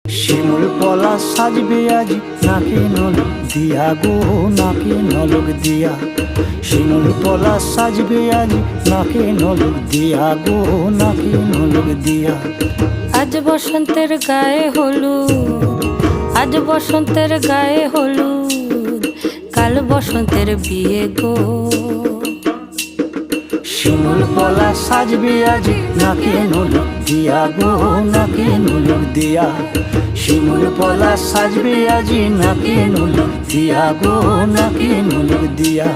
শিমুল পলা সাজবে আজি নাকে নলক দিয়া গো, নাকে নলক দিয়া। শিমুল পলা সাজবে আজি নাকে নলক দিয়া গো, নাকে নলক দিয়া। আজ বসন্তের গায়ে হলুদ, আজ বসন্তের গায়ে হলুদ, কাল বসন্তের বিয়ে গো। শিমুল পলা সাজবে আজি নাকে নলক দিয়া গো, নাকে নলক দিয়া। শিমুল পলা সাজবে আজি নাকে নলক দিয়া গো, নাকে নলক দিয়া।